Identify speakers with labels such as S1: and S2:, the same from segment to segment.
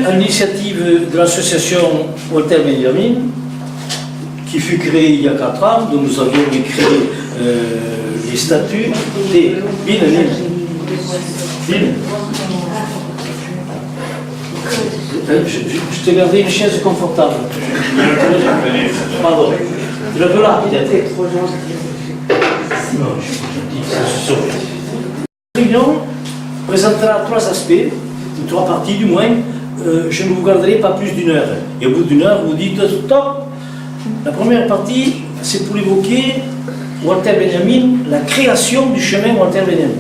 S1: à l'initiative de l'association Walter Benjamin, qui fut créée il y a 4 ans, dont nous avions écrit les statuts des je t'ai gardé une chaise confortable. Pardon. Le là, peut-être. Non, je suis gentil. La réunion présentera 3 aspects, ou 3 parties du moins. Je ne vous garderai pas plus d'1 heure. Et au bout d'1 heure, vous dites stop. La première partie, c'est pour évoquer Walter Benjamin, la création du chemin Walter Benjamin.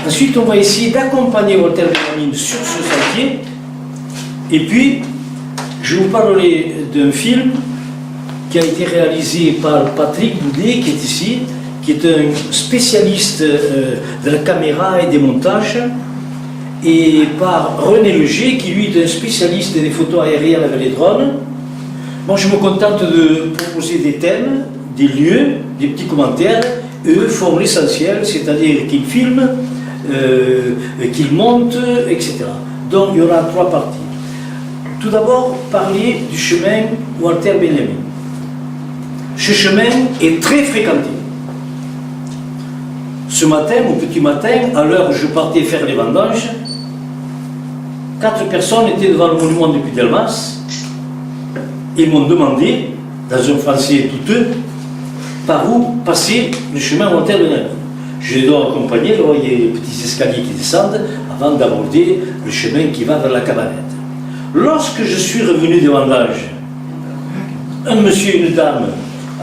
S1: Ensuite, on va essayer d'accompagner Walter Benjamin sur ce sentier. Et puis, je vous parlerai d'un film qui a été réalisé par Patrick Boudet, qui est ici, qui est un spécialiste de la caméra et des montages, et par René Leger, qui lui est un spécialiste des photos aériennes avec les drones. Moi, je me contente de proposer des thèmes, des lieux, des petits commentaires, et eux font l'essentiel, c'est-à-dire qu'ils filment, qu'ils montent, etc. Donc, il y aura 3 parties. Tout d'abord, parler du chemin Walter Benjamin. Ce chemin est très fréquenté. Ce matin, au petit matin, à l'heure où je partais faire les vendanges, 4 personnes étaient devant le monument de Puy-Delmas. Ils m'ont demandé, dans un français douteux, par où passer le chemin Walter Benjamin. Je les dois accompagner, là, il y a les petits escaliers qui descendent avant d'aborder le chemin qui va vers la cabanette. Lorsque je suis revenu des vendanges, un monsieur et une dame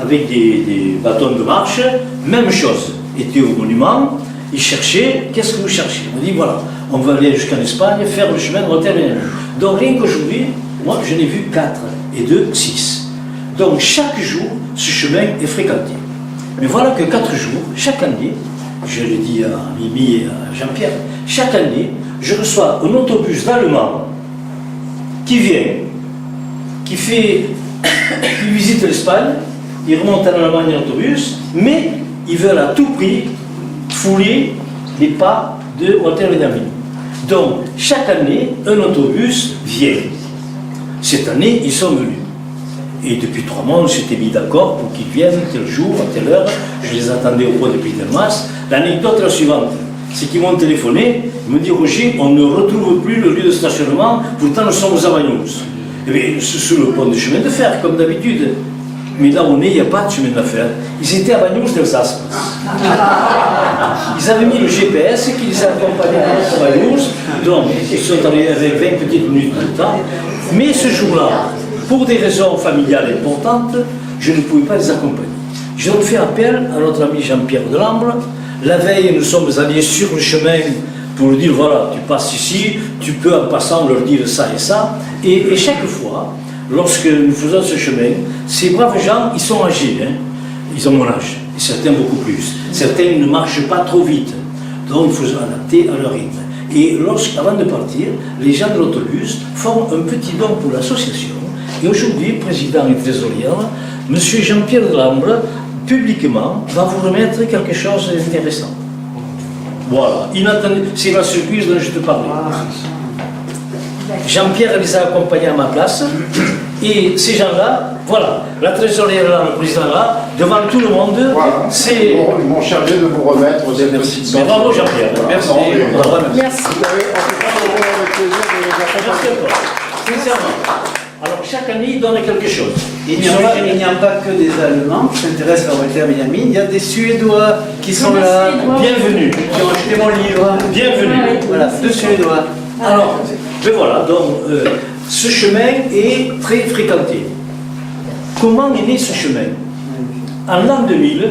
S1: avec des bâtons de marche, même chose, étaient au monument, ils cherchaient, qu'est-ce que vous cherchez? On dit voilà, on va aller jusqu'en Espagne, faire le chemin de Walter Benjamin. Donc rien qu'aujourd'hui, moi je n'ai vu 4 et 2, 6. Donc chaque jour, ce chemin est fréquenté. Mais voilà que 4 jours, chaque année, je le dis à Mimi et à Jean-Pierre, chaque année, je reçois un autobus d'Allemands qui vient, qui visite l'Espagne, il remonte en Allemagne en autobus, mais ils veulent à tout prix fouler les pas de Walter Benjamin. Donc, chaque année, un autobus vient. Cette année, ils sont venus. Et depuis 3 mois, on s'était mis d'accord pour qu'ils viennent tel jour, à telle heure. Je les attendais au pont de Puy-Delmas. L'anecdote est la suivante. C'est qu'ils m'ont téléphoné, ils m'ont dit Roger, on ne retrouve plus le lieu de stationnement, pourtant nous sommes à Vagnos. Eh bien, c'est sur le pont de chemin de fer, comme d'habitude. Mais là où on est, il n'y a pas de chemin de fer. Ils étaient à Vagnos d'Alsace. Ils avaient mis le GPS qui les accompagnait à Vagnos, donc ils sont arrivés avec 20 petites minutes de temps. Mais ce jour-là, pour des raisons familiales importantes, je ne pouvais pas les accompagner. J'ai donc fait appel à notre ami Jean-Pierre Delambre. La veille, nous sommes allés sur le chemin pour lui dire, voilà, tu passes ici, tu peux en passant leur dire ça et ça. Et chaque fois, lorsque nous faisons ce chemin, ces braves gens, ils sont âgés, hein. Ils ont mon âge, et certains beaucoup plus. Certains ne marchent pas trop vite, donc il faut s'adapter à leur rythme. Et avant de partir, les gens de l'autobus font un petit don pour l'association. Et aujourd'hui, président et trésorier, M. Jean-Pierre Delambre, publiquement, va vous remettre quelque chose d'intéressant. Voilà, inattendu, c'est la surprise dont je te parlais. Jean-Pierre les a accompagnés à ma place, et ces gens-là, voilà, la trésorière là, le président là, devant tout le monde, voilà. C'est...
S2: Ils m'ont chargé de vous remettre des petites dons.
S1: Bravo Jean-Pierre, merci.
S2: Merci.
S1: Merci à toi, sincèrement. Alors chaque année, il donne quelque chose.
S3: Il n'y a pas que des Allemands qui s'intéressent à Walter Benjamin, il y a des Suédois qui sont là.
S1: Bienvenue.
S3: Qui ont acheté mon livre.
S1: Bienvenue.
S3: Voilà, 2 Suédois.
S1: Alors, ben voilà, donc ce chemin est très fréquenté. Comment est né ce chemin? En l'an 2000,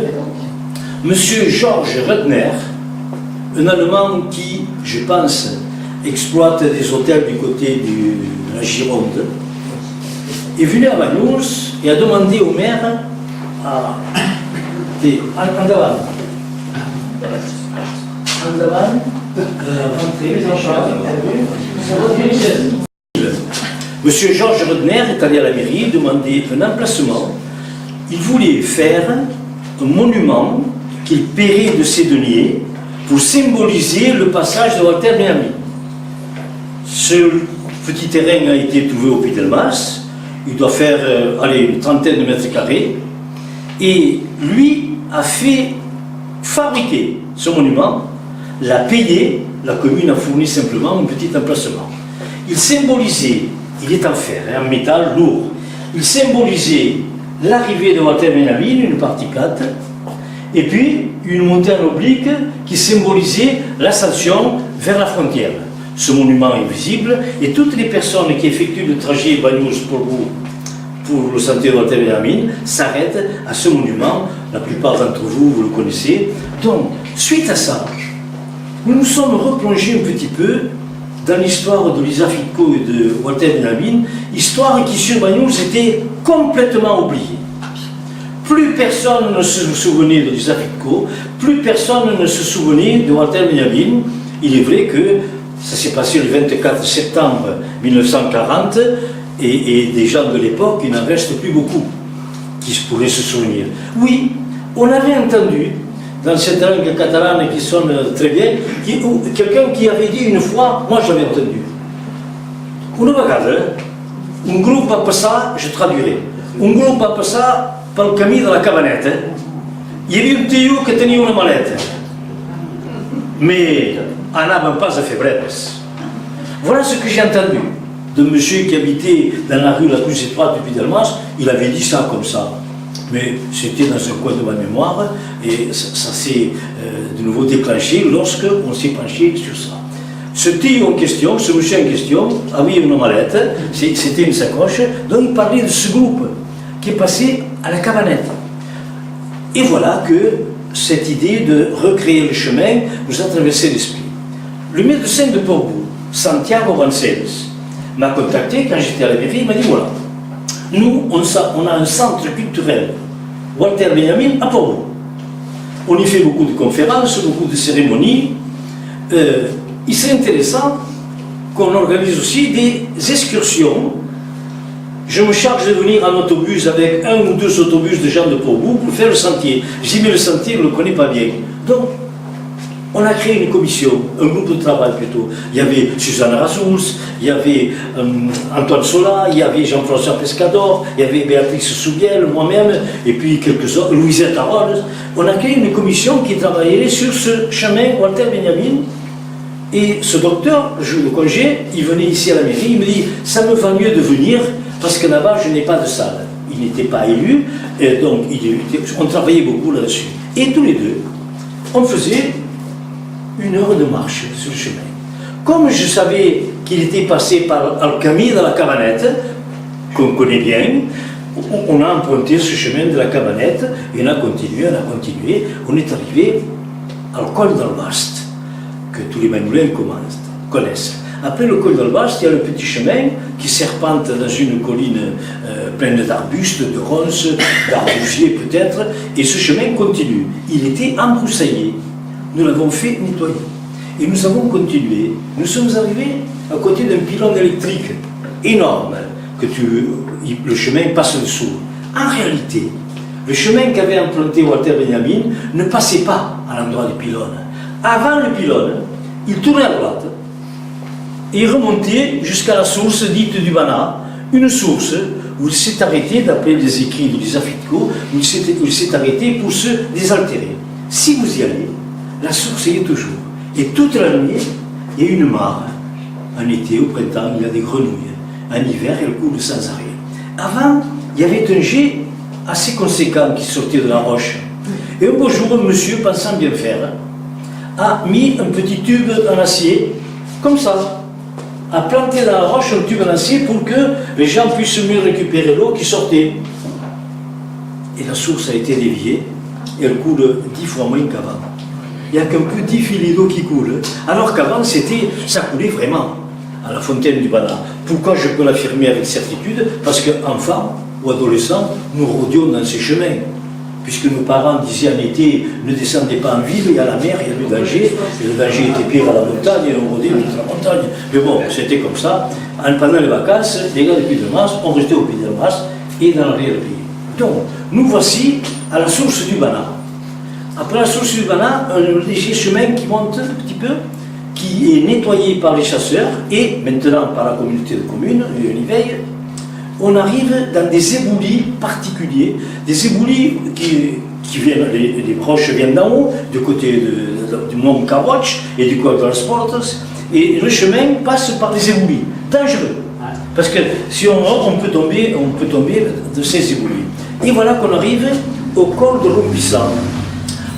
S1: M. Georges Rudner, un Allemand qui, je pense, exploite des hôtels du côté de la Gironde, est venu à Vagnos et a demandé au maire Monsieur Georges Rudner est allé à la mairie demander un emplacement. Il voulait faire un monument qu'il paierait de ses deniers pour symboliser le passage de Walter Benjamin. Ce petit terrain a été trouvé au Puy d'Elmas. Il doit faire une trentaine de mètres carrés. Et lui a fait fabriquer ce monument, l'a payé, la commune a fourni simplement un petit emplacement. Il symbolisait, il est en fer, en métal lourd, il symbolisait l'arrivée de Walter Benjamin, une partie plate, et puis une montée en oblique qui symbolisait l'ascension vers la frontière. Ce monument est visible et toutes les personnes qui effectuent le trajet Bagnols-Portbou pour le sentier de Walter Benjamin s'arrêtent à ce monument. La plupart d'entre vous, vous le connaissez. Donc, suite à ça, nous nous sommes replongés un petit peu dans l'histoire de Lisa Fitko et de Walter Benjamin, histoire qui sur Bagnols était complètement oubliée. Plus personne ne se souvenait de Lisa Fitko, plus personne ne se souvenait de Walter Benjamin. Il est vrai que ça s'est passé le 24 septembre 1940 et des gens de l'époque, il n'en reste plus beaucoup qui pourraient se souvenir. Oui, on avait entendu dans cette langue catalane qui sonne très bien, quelqu'un qui avait dit une fois, moi j'avais entendu, une vegada, un groupe va passar, je traduirai, un groupe va passar pel camí de la Cabaneta, hi havia un tio que tenia una maleta, mais anaven pas a fer breves. Voilà ce que j'ai entendu de monsieur qui habitait dans la rue la plus étroite du Puy d'Elmas. Il avait dit ça comme ça. Mais c'était dans un coin de ma mémoire et ça s'est de nouveau déclenché lorsqu'on s'est penché sur ça. Ce tio en question, ce monsieur en question, avait une mallette, c'était une sacoche, donc il parlait de ce groupe qui est passé à la Cabanette. Et voilà que cette idée de recréer le chemin nous a traversé l'esprit. Le médecin de Portbou, Santiago Vanceles, m'a contacté quand j'étais à la mairie, il m'a dit voilà, nous on a un centre culturel, Walter Benjamin, à Portbou. On y fait beaucoup de conférences, beaucoup de cérémonies. Il serait intéressant qu'on organise aussi des excursions. Je me charge de venir en autobus avec 1 ou 2 autobus de gens de Portbou pour faire le sentier. J'ai mis le sentier, on ne le connaît pas bien. Donc, on a créé une commission, un groupe de travail plutôt. Il y avait Suzanne Rasous, il y avait Antoine Sola, il y avait Jean-François Pescador, il y avait Béatrice Soubiel, moi-même, et puis quelques autres, Louisette Harold. On a créé une commission qui travaillerait sur ce chemin Walter Benjamin. Et ce docteur, jour de congé, il venait ici à la mairie, il me dit « ça me va mieux de venir parce que là-bas je n'ai pas de salle ». Il n'était pas élu, et donc on travaillait beaucoup là-dessus. Et tous les deux, on faisait 1 heure de marche sur le chemin. Comme je savais qu'il était passé par Alcamí de la Cabanette, qu'on connaît bien, on a emprunté ce chemin de la Cabanette et on a continué, on est arrivé au col d'Albast, que tous les Magnoulins connaissent. Après le col d'Albast, il y a le petit chemin qui serpente dans une colline pleine d'arbustes, de ronces, d'arbousiers peut-être, et ce chemin continue. Il était embroussaillé. Nous l'avons fait nettoyer. Et nous avons continué. Nous sommes arrivés à côté d'un pylône électrique énorme, que le chemin passe dessous. En réalité, le chemin qu'avait emprunté Walter Benjamin ne passait pas à l'endroit du pylône. Avant le pylône, il tournait à droite et il remontait jusqu'à la source dite du Bana, une source où il s'est arrêté, d'après les écrits de Lisa Fitko, où il s'est arrêté pour se désaltérer. Si vous y allez, la source y est toujours. Et toute l'année, il y a une mare. En été, au printemps, il y a des grenouilles. En hiver, elles coulent sans arrêt. Avant, il y avait un jet assez conséquent qui sortait de la roche. Et un beau jour, un monsieur, pensant bien faire, a mis un petit tube en acier, comme ça, a planté dans la roche un tube en acier pour que les gens puissent mieux récupérer l'eau qui sortait. Et la source a été déviée, et elle coule 10 fois moins qu'avant. Il n'y a qu'un petit filet d'eau qui coule, alors qu'avant, ça coulait vraiment, à la fontaine du Bana. Pourquoi je peux l'affirmer avec certitude? Parce qu'enfants ou adolescents, nous rôdions dans ces chemins. Puisque nos parents disaient en été, ne descendez pas en ville, il y a la mer, il y a le danger, et le danger était pire à la montagne, et on rôdait toute la montagne. Mais bon, c'était comme ça. Pendant les vacances, les gars du Puy d'Elmas, on restait au Puy d'Elmas et dans l'arrière-pays. Donc, nous voici à la source du Bana. Après la source du Bana, un léger chemin qui monte un petit peu, qui est nettoyé par les chasseurs et maintenant par la communauté de communes, Univeil. On arrive dans des éboulis particuliers, des éboulis qui viennent, les roches viennent d'en haut, du côté du mont Caroche et du côté de las Portes, et le chemin passe par des éboulis, dangereux. Parce que si on peut tomber de ces éboulis. Et voilà qu'on arrive au col de Rompissa.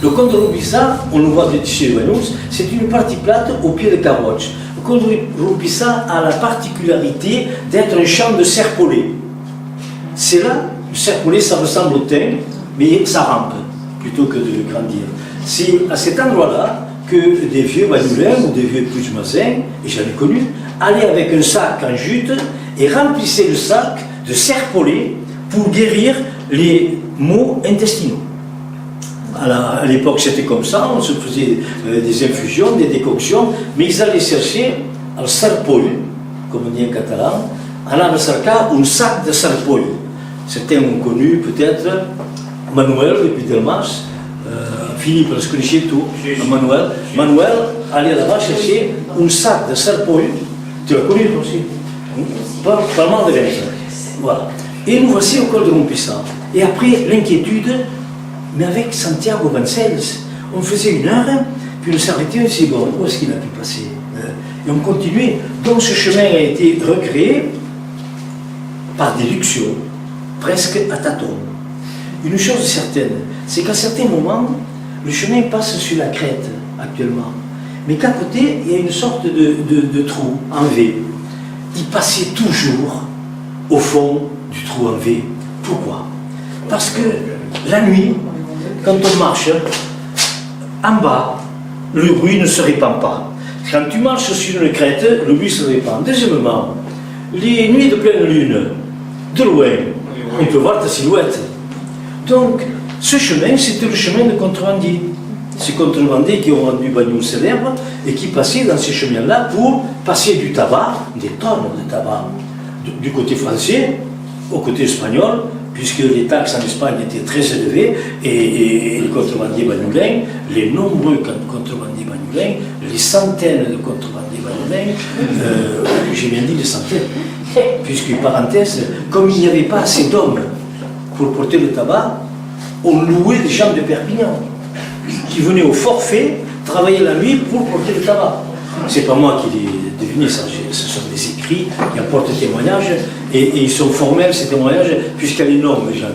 S1: Le col de Rompissa, on le voit d'ici de Venus, c'est une partie plate au pied de Caroche. Le col de Rompissa a la particularité d'être un champ de serpollet. C'est là, le serpollet, ça ressemble au thym, mais ça rampe plutôt que de grandir. C'est à cet endroit-là que des vieux Bagnoulins ou des vieux Puigmazins, et j'en ai connu, allaient avec un sac en jute et remplissaient le sac de serpollet pour guérir les maux intestinaux. À l'époque, c'était comme ça, on se faisait des infusions, des décoctions, mais ils allaient chercher un serpoll, comme on dit en catalan, en cercar un sac de serpoll. Certains ont connu peut-être Manuel depuis Delmas, Philippe, je connaissais tout, Manuel. Manuel allait là-bas chercher un sac de serpoll, tu l'as connu toi aussi, pas mal de gens. Voilà. Et nous voici au col de Rompissa. Et après, l'inquiétude, mais avec Santiago Vancells, on faisait 1 heure, puis on s'arrêtait, on se disait, bon, où est-ce qu'il a pu passer? Et on continuait. Donc ce chemin a été recréé par déduction, presque à tâtons. Une chose est certaine, c'est qu'à certains moments, le chemin passe sur la crête, actuellement. Mais qu'à côté, il y a une sorte de trou en V. Il passait toujours au fond du trou en V. Pourquoi? Parce que la nuit, quand on marche, en bas, le bruit ne se répand pas. Quand tu marches sur une crête, le bruit se répand. Deuxièmement, les nuits de pleine lune, de loin, on peut voir ta silhouette. Donc, ce chemin, c'était le chemin de contrebandiers. Ces contrebandiers qui ont rendu Bagnoul célèbre et qui passaient dans ces chemins-là pour passer du tabac, des tonnes de tabac, du côté français au côté espagnol, puisque les taxes en Espagne étaient très élevées, et les contrebandiers bagnoulins, les nombreux contrebandiers bagnoulins, les centaines de contrebandiers bagnoulins, j'ai bien dit des centaines, puisque, parenthèse, comme il n'y avait pas assez d'hommes pour porter le tabac, on louait des gens de Perpignan, qui venaient au forfait travailler la nuit pour porter le tabac. C'est pas moi qui l'ai deviné, ça, ce sont des écrits qui apportent témoignages, et ils sont formels ces témoignages, puisqu'elle est nomment les gens.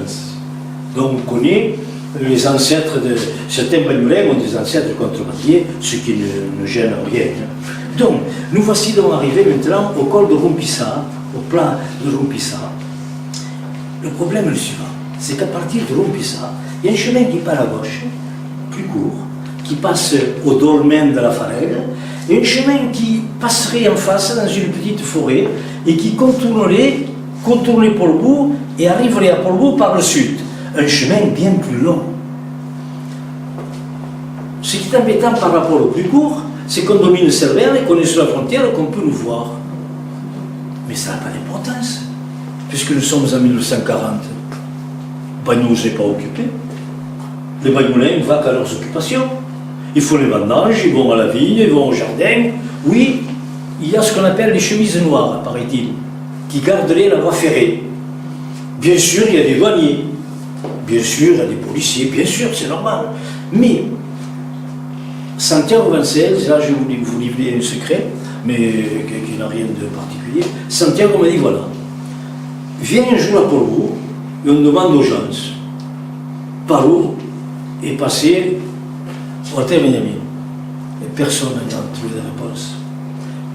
S1: Donc on connaît les ancêtres de certains Bagnoulins ont des ancêtres contrebandiers, ce qui ne gêne rien. Donc nous voici donc arrivés maintenant au col de Rompissa, au plat de Rompissa. Le problème est le suivant, c'est qu'à partir de Rompissa, il y a un chemin qui part à gauche, plus court, qui passe au dolmen de la Farelle, et un chemin qui passerait en face dans une petite forêt et qui contournerait Portbou et arriverait à Portbou par le sud. Un chemin bien plus long. Ce qui est embêtant par rapport au plus court, c'est qu'on domine Cervère et qu'on est sur la frontière et qu'on peut nous voir. Mais ça n'a pas d'importance, puisque nous sommes en 1940. Bagnoul n'est pas occupé. Les Bagnoulins ne vont qu'à leurs occupations. Ils font les vendanges, ils vont à la vigne, ils vont au jardin. Oui, il y a ce qu'on appelle les chemises noires, paraît-il, qui garderaient la voie ferrée. Bien sûr, il y a des douaniers. Bien sûr, il y a des policiers. Bien sûr, c'est normal. Mais, Santiago Vancells, là je vais vous livrer un secret, mais qui n'a rien de particulier. Santiago m'a dit, voilà, viens un jour à Portbou et on demande aux gens par où est passé Walter Benjamin. Et personne n'a trouvé de réponse.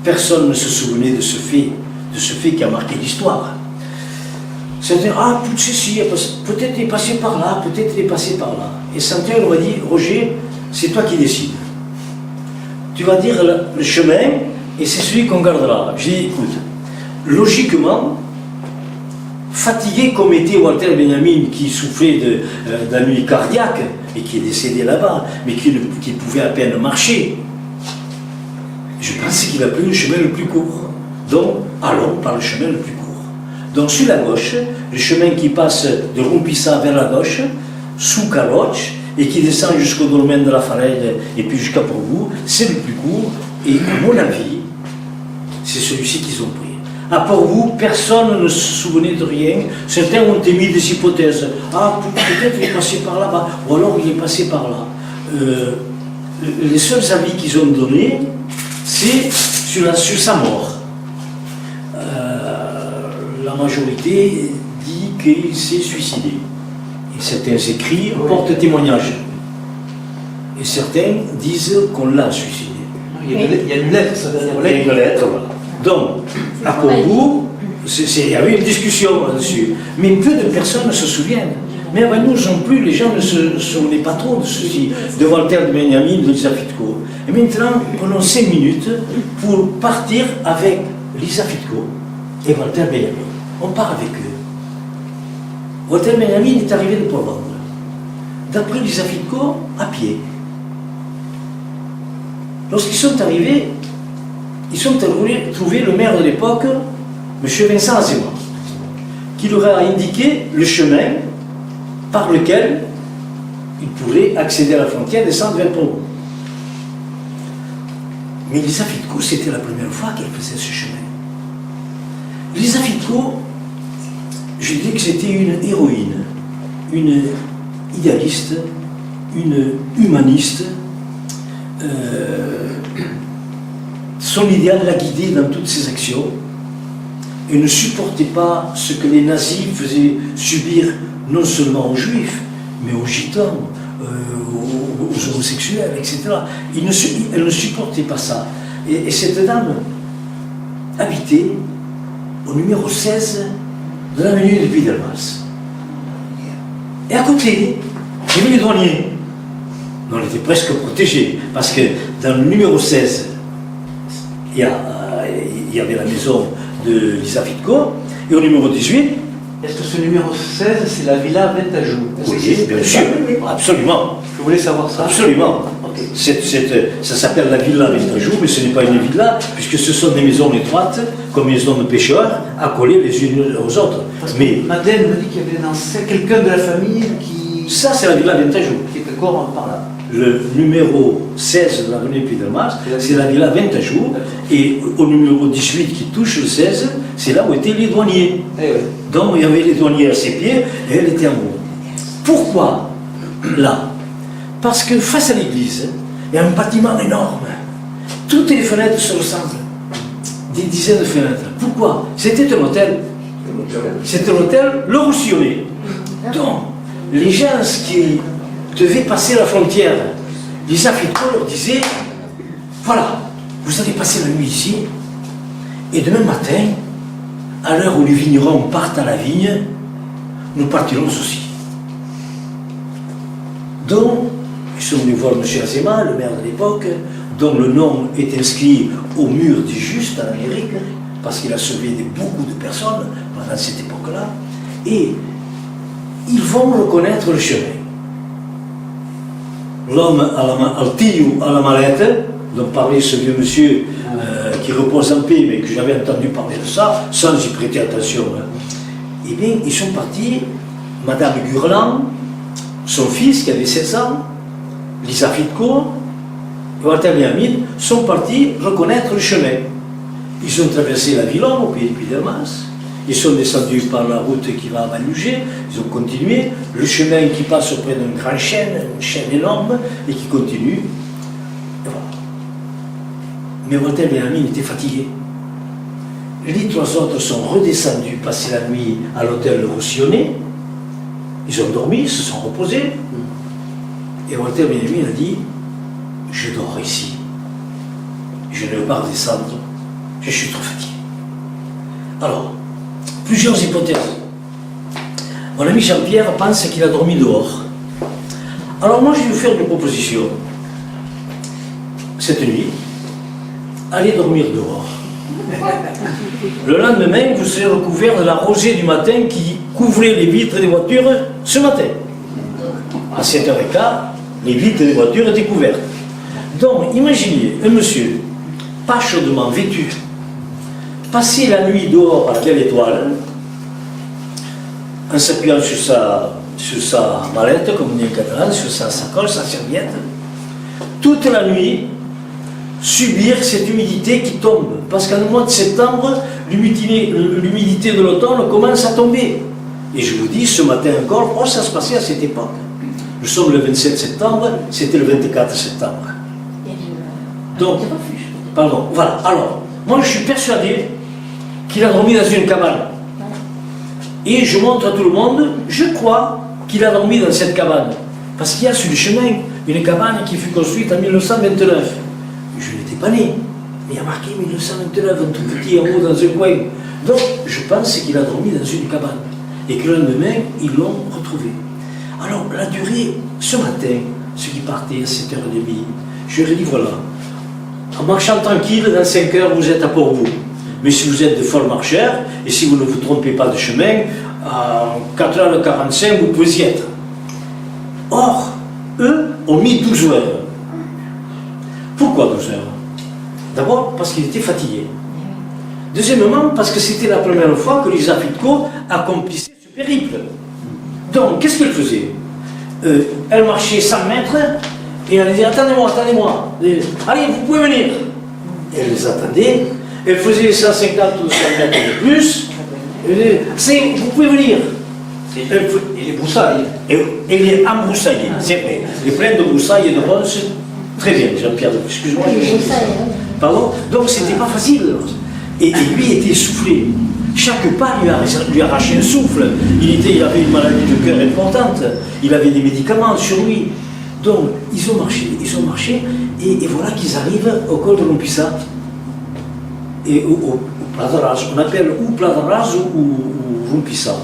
S1: Personne ne se souvenait de ce fait qui a marqué l'histoire. Certains, ah, peut-être il est passé par là, peut-être il est passé par là. Et Santiago m'a dit, Roger, c'est toi qui décides. Tu vas dire le chemin et c'est celui qu'on gardera. J'ai dit, écoute, logiquement, fatigué comme était Walter Benjamin, qui souffrait d'anémie cardiaque et qui est décédé là-bas, mais qui pouvait à peine marcher, je pense qu'il a pris le chemin le plus court. Donc, allons par le chemin le plus court. Donc, sur la gauche, le chemin qui passe de Rompissa vers la gauche, sous Caroche, et qui descend jusqu'au dolmen de la Farelle et puis jusqu'à Portbou, c'est le plus court. Et à mon avis, c'est celui-ci qu'ils ont pris. À part vous, personne ne se souvenait de rien. Certains ont émis des hypothèses. Ah, peut-être il est passé par là-bas, ou alors il est passé par là. Les seuls avis qu'ils ont donnés, c'est sur sa mort. La majorité dit qu'il s'est suicidé. Et certains écrits portent témoignage. Et certains disent qu'on l'a suicidé.
S3: Il y a une lettre, sa dernière
S1: Il y a
S3: lettre.
S1: une lettre, voilà. Donc, à Cordoue, il y avait une discussion là-dessus. Mais peu de personnes se souviennent. Mais avec nous non plus, les gens ne se souvenaient pas trop de ceci, de Walter de Benjamin, de Lisa Fitko. Et maintenant, prenons 5 minutes pour partir avec Lisa Fitko et Walter Benjamin. On part avec eux. Walter Benjamin est arrivé de Provence. D'après Lisa Fitko, à pied. Lorsqu'ils sont arrivés, ils ont trouvé le maire de l'époque, M. Vincent Azéma, qui leur a indiqué le chemin par lequel ils pourraient accéder à la frontière et descendre vers Provence. Mais Lisa Fitko, c'était la première fois qu'elle faisait ce chemin. Lisa Fitko, je dirais que c'était une héroïne, une idéaliste, une humaniste. Son idéal l'a guidée dans toutes ses actions et ne supportait pas ce que les nazis faisaient subir non seulement aux juifs, mais aux gitans, aux homosexuels, etc. Elle ne supportait pas ça. Et cette dame habitait au numéro 16 de l'avenue de Puy-Delmas. Et à côté, il y avait les douaniers. On était presque protégés, parce que dans le numéro 16, il y avait la maison de Lisa Fitko, et au numéro 18...
S3: Est-ce que ce numéro 16, c'est la villa Ventajou?
S1: Oui, bien sûr, absolument.
S3: Je voulais savoir ça.
S1: Absolument. Ça s'appelle la villa Ventajou, mais ce n'est pas une villa, puisque ce sont des maisons étroites, comme maisons de pêcheurs, accolées les unes aux autres. Mais
S3: Madeleine me dit qu'il y avait dans quelqu'un de la famille qui...
S1: ça, c'est la villa Ventajou.
S3: qui était encore par là.
S1: Le numéro 16 de l'avenue Puy-Delmas, c'est la villa Ventajou, et au numéro 18 qui touche le 16, c'est là où étaient les douaniers.
S3: Eh oui.
S1: Donc il y avait les douaniers à ses pieds et elle était en haut. Pourquoi là? Parce que face à l'église, il y a un bâtiment énorme. Toutes les fenêtres se ressemblent. Des dizaines de fenêtres. Pourquoi? C'était un hôtel. C'était l'hôtel Le Roussillonnais. Donc, les gens qui devaient passer la frontière, Lisa Fitko leur disait, voilà, vous allez passer la nuit ici, et demain matin, à l'heure où les vignerons partent à la vigne, nous partirons aussi. Donc, ils sont venus voir M. Azéma, le maire de l'époque, dont le nom est inscrit au mur des justes en Amérique, parce qu'il a sauvé beaucoup de personnes pendant cette époque-là, et ils vont reconnaître le chemin. L'homme al tio à la mallette, dont parlait ce vieux monsieur qui repose en paix, mais que j'avais entendu parler de ça, sans y prêter attention. Eh bien, ils sont partis, Madame Gurlan, son fils qui avait 16 ans, Lisa Fitko, Walter Benjamin, sont partis reconnaître le chemin. Ils ont traversé la Villonne, au pays de Puy-Delmas, ils sont descendus par la route qui va à Malouget, ils ont continué, le chemin qui passe auprès d'un grand chêne, une chêne énorme, et qui continue. Et voilà. Mais Walter Benjamin était fatigué. Les 3 autres sont redescendus passer la nuit à l'hôtel Le Roussillonnais. Ils ont dormi, ils se sont reposés. Et Walter Benjamin a dit, je dors ici. Je ne vais pas redescendre. Je suis trop fatigué. Alors, plusieurs hypothèses. Mon ami Jean-Pierre pense qu'il a dormi dehors. Alors moi, je vais vous faire une proposition. Cette nuit, allez dormir dehors. Le lendemain, vous serez recouvert de la rosée du matin qui couvrait les vitres des voitures ce matin. À 7h15, les vitres des voitures étaient couvertes. Donc, imaginez un monsieur, pas chaudement vêtu, passer la nuit dehors à la belle étoile, en s'appuyant sur sa mallette, comme on dit en catalan, sur sa sacoche, sa serviette, toute la nuit, subir cette humidité qui tombe. Parce qu'en mois de septembre, l'humidité de l'automne commence à tomber. Et je vous dis, ce matin encore, oh, ça se passait à cette époque. Nous sommes le 27 septembre, c'était le 24 septembre. Donc, pardon, voilà. Alors, moi je suis persuadé qu'il a dormi dans une cabane. Et je montre à tout le monde, je crois qu'il a dormi dans cette cabane. Parce qu'il y a sur le chemin une cabane qui fut construite en 1929. Je n'étais pas né, mais il y a marqué 1929, un tout petit en haut dans un coin. Donc, je pense qu'il a dormi dans une cabane. Et que le lendemain, ils l'ont retrouvé. Alors, la durée, ce matin, ceux qui partaient à 7h30, je leur ai dit voilà, en marchant tranquille, dans 5 heures, vous êtes à Portbou. Mais si vous êtes de folles marcheurs, et si vous ne vous trompez pas de chemin, à 4h45, vous pouvez y être. Or, eux ont mis 12 heures. Pourquoi 12 heures? D'abord, parce qu'ils étaient fatigués. Deuxièmement, parce que c'était la première fois que Lisa Fitko accomplissait ce périple. Donc, qu'est-ce qu'elle faisait? Elle marchait 100 mètres, et elle disait attendez-moi, attendez-moi. Allez, vous pouvez venir. Elle les attendait. Elle faisait 150 ou 200 mètres de plus. Vous pouvez venir.
S3: Il est broussaille.
S1: Elle est embroussaillée, c'est vrai. Elle est pleine de broussailles et de ronces. Très bien, Jean-Pierre, excuse-moi. Pardon? Donc, c'était pas facile. Et lui était essoufflé. Chaque pas lui arrachait un souffle. Il avait une maladie de cœur importante. Il avait des médicaments sur lui. Donc, ils ont marché, et voilà qu'ils arrivent au col de Lompissa. Et au Pladarage, on appelle ou Pladarage ou Lompissa.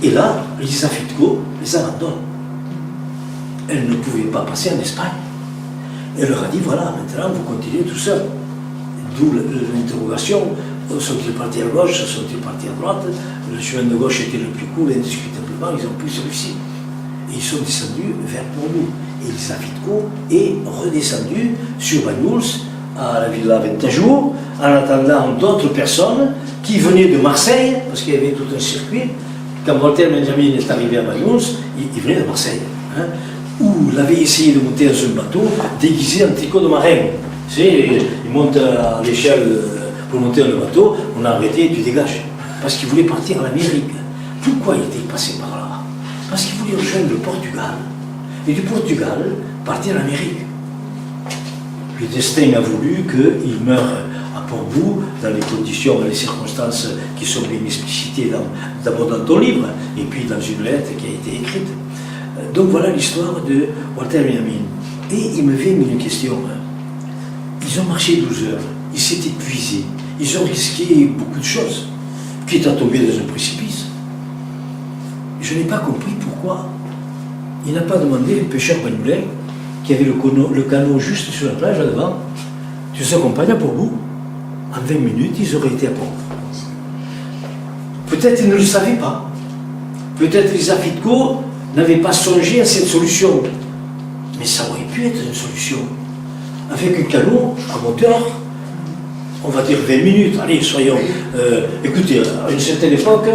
S1: Et là, Lisa Fitko les abandonne. Elle ne pouvait pas passer en Espagne. Elle leur a dit voilà, maintenant vous continuez tout seul. D'où l'interrogation, sont-ils partis à gauche, sont-ils partis à droite? Le chemin de gauche était le plus court, indiscutablement, ils ont pris celui-ci. Et ils sont descendus vers Portbou. Et Lisa Fitko est redescendue sur Banyuls, à la Villa Ventajour, en attendant d'autres personnes qui venaient de Marseille, parce qu'il y avait tout un circuit. Quand Walter Benjamin est arrivé à Banyuls, il venait de Marseille, hein, où il avait essayé de monter dans un bateau déguisé en tricot de marin. Il monte à l'échelle pour monter dans le bateau, on a arrêté, tu dégages. Parce qu'il voulait partir en Amérique. Pourquoi il était passé par là? Parce qu'il voulait rejoindre le Portugal. Et du Portugal, partir en Amérique. Le destin a voulu qu'il meure à Portbou, dans les conditions, dans les circonstances qui sont bien explicitées d'abord dans ton livre, et puis dans une lettre qui a été écrite. Donc voilà l'histoire de Walter Benjamin. Et il me vient une question. Ils ont marché 12 heures, ils s'étaient épuisés, ils ont risqué beaucoup de choses, quitte à tomber dans un précipice. Je n'ai pas compris pourquoi il n'a pas demandé au pêcheur banyulais qui avait le canot juste sur la plage là devant, tu nous accompagnes à Portbou. En 20 minutes, ils auraient été à Portbou. Peut-être ils ne le savaient pas. Peut-être Lisa Fitko n'avait pas songé à cette solution. Mais ça aurait pu être une solution. Avec un canot à moteur, on va dire 20 minutes, allez, soyons... écoutez, à une certaine époque,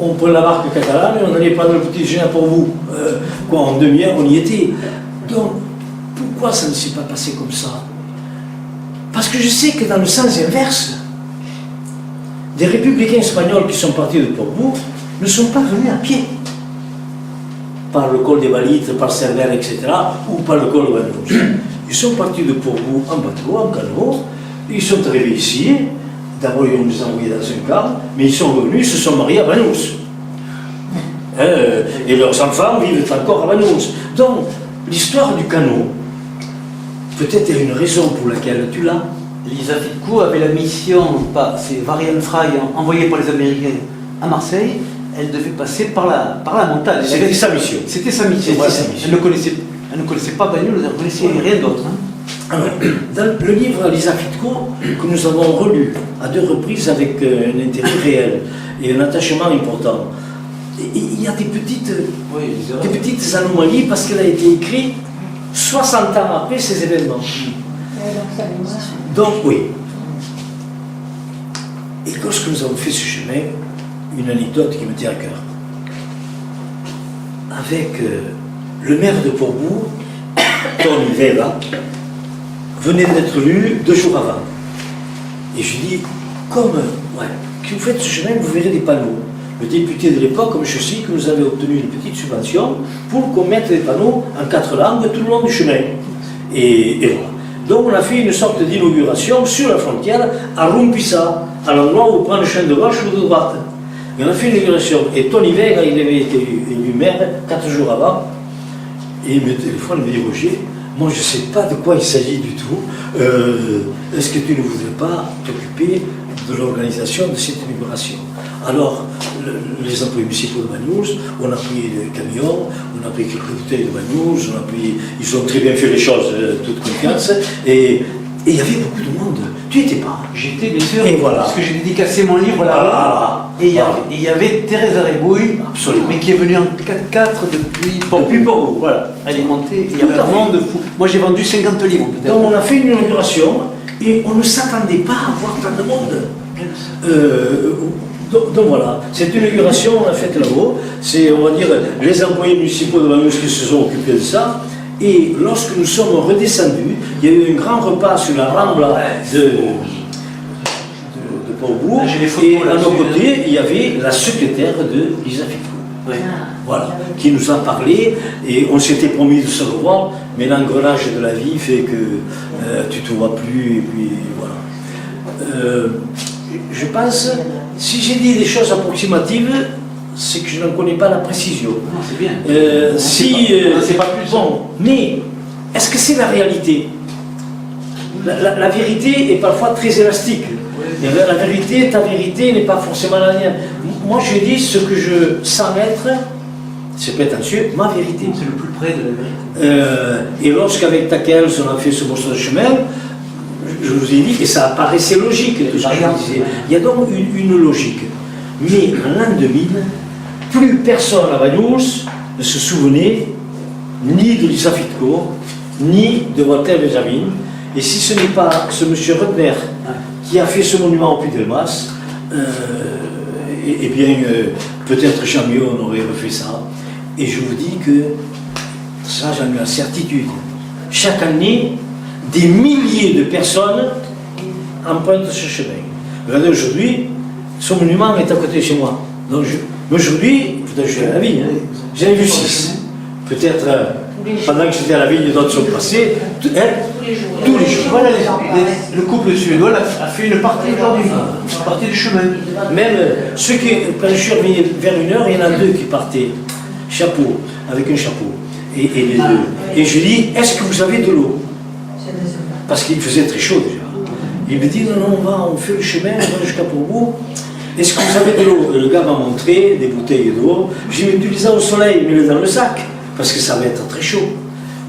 S1: on prenait la barque catalane et on n'allait pas dans le petit déjeuner à Portbou. En demi-heure, on y était. Donc, pourquoi ça ne s'est pas passé comme ça? Parce que je sais que dans le sens inverse, des républicains espagnols qui sont partis de Portbou ne sont pas venus à pied. Par le col des Valites, par Cervera, etc., ou par le col de Banyuls. Ils sont partis de Portbou en bateau, en canot, ils sont arrivés ici, d'abord ils ont les envoyés dans un camp, mais ils sont revenus, ils se sont mariés à Banyuls. Et leurs enfants vivent encore à Banyuls. Donc, l'histoire du canot, peut-être il y a une raison pour laquelle tu l'as.
S3: Lisa Fitko avait la mission, c'est Varian Fry, envoyée par les Américains à Marseille. Elle devait passer par la montagne.
S1: C'était sa mission.
S3: C'était sa mission.
S1: Voilà.
S3: Elle ne connaissait pas Banyuls, elle ne connaissait rien d'autre. Hein.
S1: Dans le livre Lisa Fitko, que nous avons relu à 2 reprises avec un intérêt réel et un attachement important, il y a des petites anomalies parce qu'elle a été écrite 60 ans après ces événements. Donc oui. Et lorsque nous avons fait ce chemin, une anecdote qui me tient à cœur. Avec le maire de Portbou, Tony Vela, venait d'être lu 2 jours avant. Et je dis, que vous faites ce chemin, vous verrez des panneaux. Le député de l'époque, comme je sais, que nous avait obtenu une petite subvention pour qu'on mette des panneaux en 4 langues tout le long du chemin. Et voilà. Donc on a fait une sorte d'inauguration sur la frontière à Rumpissa, à l'endroit où on prend le chemin de gauche ou de droite. Et on a fait une inauguration. Et Tony Vega, il avait été élu maire 4 jours avant. Et il me téléphone, il me dit, Roger, moi je ne sais pas de quoi il s'agit du tout. Est-ce que tu ne voudrais pas t'occuper de l'organisation de cette inauguration? Alors, les employés municipaux de Banyuls, on a pris des camions, on a pris quelques bouteilles de Banyuls, ils ont très bien fait les choses, toute confiance, et il y avait beaucoup de monde. Tu n'étais pas?
S3: J'étais bien sûr,
S1: et voilà.
S3: Parce que j'ai dédicacé mon livre là-bas. Et il y avait Thérèse Arébouille, mais qui est venue en 4x4 depuis Portbou. Voilà, elle est montée, il y avait un monde fou. Moi j'ai vendu 50 livres peut-être.
S1: Donc on a fait une inauguration, et on ne s'attendait pas à voir tant de monde. Donc voilà, cette inauguration, on l'a faite là-haut. C'est, on va dire, les employés municipaux de Banyuls qui se sont occupés de ça. Et lorsque nous sommes redescendus, il y a eu un grand repas sur la Rambla de Portbou. Et à nos côtés, il y avait la secrétaire de Lisa Fitko. Voilà, qui nous a parlé. Et on s'était promis de se revoir, mais l'engrenage de la vie fait que tu ne te vois plus. Et puis voilà. Je pense, si j'ai dit des choses approximatives, c'est que je n'en connais pas la précision.
S3: Non, c'est bien.
S1: C'est pas plus. Bon, mais est-ce que c'est la réalité? La vérité est parfois très élastique. Et la vérité, ta vérité n'est pas forcément la mienne. Moi, je dis ce que je sens être, c'est prétentieux, ma vérité.
S3: C'est le plus près de la vérité.
S1: Et lorsqu'avec Takels, on a fait ce morceau de chemin, je vous ai dit que ça paraissait logique, tout ce que je disais. Il y a donc une logique. Mais en l'an 2000, plus personne à Banyuls ne se souvenait ni de Lisa Fitko, ni de Walter Benjamin. Et si ce n'est pas ce monsieur Rutner qui a fait ce monument au Puy-de-Dôme, eh bien, peut-être Chamion aurait refait ça. Et je vous dis que, ça j'en ai la certitude, chaque année, des milliers de personnes empruntent ce chemin. Regardez, aujourd'hui, son monument est à côté de chez moi. Donc aujourd'hui, je suis à la vigne, j'en ai vu 6. Peut-être, pendant que j'étais à la vigne, d'autres sont passés. Tous les jours.
S3: Voilà, le couple suédois a fait une partie aujourd'hui, une partie du chemin.
S1: Même ceux qui, quand je suis revenu vers 1h, il y en a 2 qui partaient, chapeau, avec un chapeau. Et les 2. Et je dis, est-ce que vous avez de l'eau? Parce qu'il faisait très chaud déjà. Il me dit, non, on fait le chemin, on va jusqu'à Portbou. Est-ce que vous avez de l'eau? Le gars m'a montré des bouteilles d'eau. J'ai mis du lisa au soleil, mets-le dans le sac, parce que ça va être très chaud.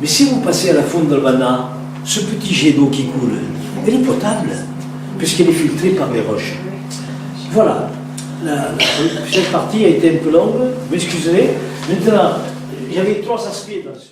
S1: Mais si vous passez à la fonte d'Albana, ce petit jet d'eau qui coule, elle est potable, puisqu'elle est filtrée par les roches. Voilà. Cette partie a été un peu longue, vous m'excuserez. Maintenant, il y avait 3 aspects dans ce...